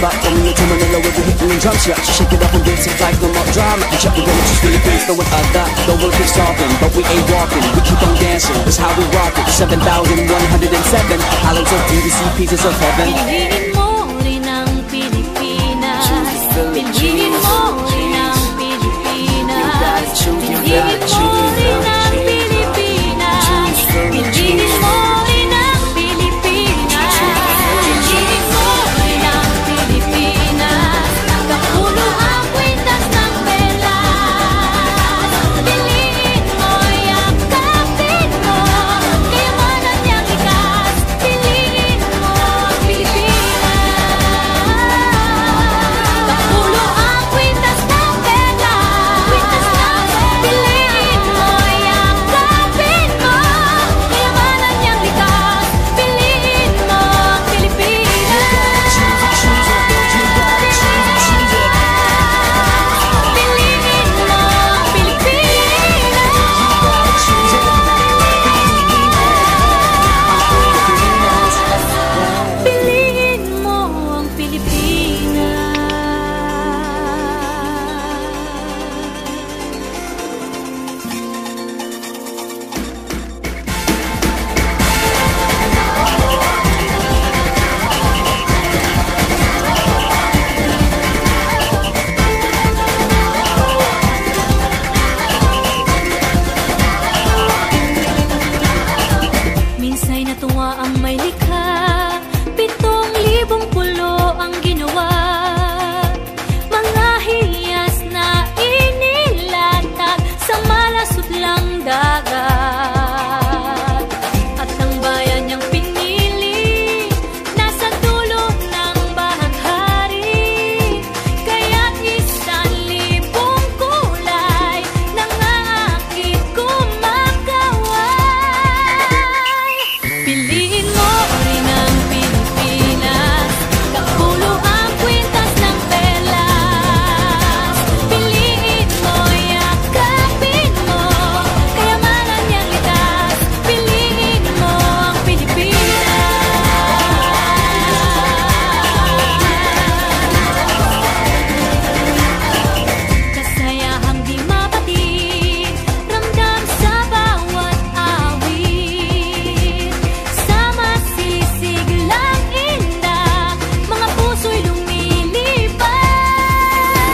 samba from Rio to Manila with the hitting and drums. Yeah, she shake it up and dance it like no more drama. And check the women, she's really pleased. Know what I got, the world keeps talking, but we ain't walking. We keep on dancing, that's how we rock it. 7,107 islands of BBC, pieces of heaven. Piliin mo rin ang Pilipinas. Piliin mo rin ang Pilipinas. Piliin mo rin ang Pilipinas. Piliin mo rin ang Pilipinas. Piliin mo rin ang Pilipinas. Kapulo ang kwintas ng pelas. Piliin mo, yakapin mo, kayamanan niyang likas. Piliin mo ang Pilipinas. Kapulo ang kwintas ng pelas. Piliin mo, yakapin mo, kayamanan niyang likas. Piliin mo ang Pilipinas. Piliin mo ang Pilipinas. Piliin mo ang Pilipinas. Minsa'y natuwa ang may likha, 7,000 pulo ang ginawa. Mga hiyas na inilatag sa malasutlang dagat. At ang bayan niyang pinili, nasa dulo ng bahaghari. Kaya't 1,000 kulay nangangakit kumakaway. Piliin mo rin ang Pilipinas. Kapulo ang kwintas ng pelas. Piliin mo, yakapin mo, kayamanan niyang likas. Piliin mo ang Pilipinas. Kasayahang di mapatid, ramdam sa bawat awit. Sama sisiglang indah, mga puso'y lumilipad.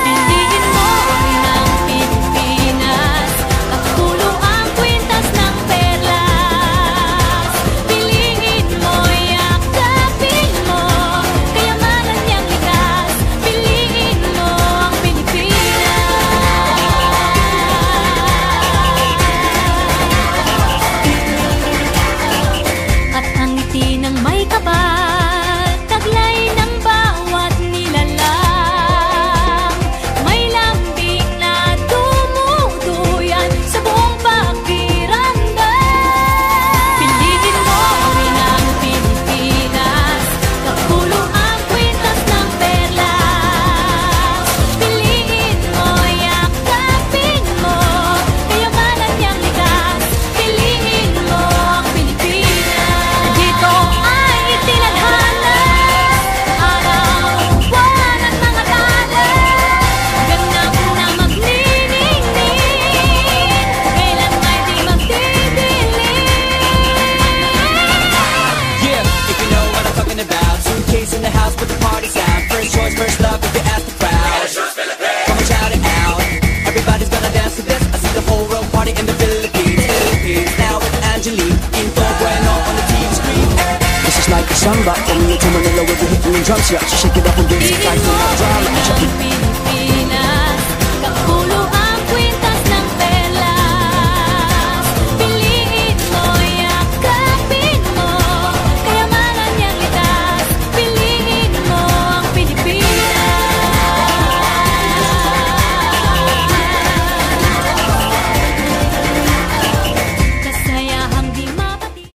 Piliin mo rin ang Pilipinas. Kapulo ang kwintas ng perlas. Piliin mo, yakapin mo, kayamanan niyang likas. Piliin mo ang Pilipinas. At ang ngiti ng may kapal, taglay ng bawat nilalang. May lambing na dumuduyan sa buong pakiramdam. Piliin mo rin ang Pilipinas. Kapulo ang kwintas ng perlas. Piliin mo, yakapin mo, kayamanan niyang likas. Piliin mo ang Pilipinas. Dito ay itinadhana, araw, buwan at mga talas. Ganap na magniningning, kailan may di magdidilim. Yeah, if you know what I'm talking about. Suitcase in the house, put the party sound. First choice, first love, if you ask the crowd. Come and shout it out. Everybody's gonna dance to this. I see the whole world party in the Philippines. Now with Angelique, Info Bueno on the TV screen. This is like a samba from Rio to Manila with the hitting and drums. Yeah, she shake it up and dance it like no more drama. And check it.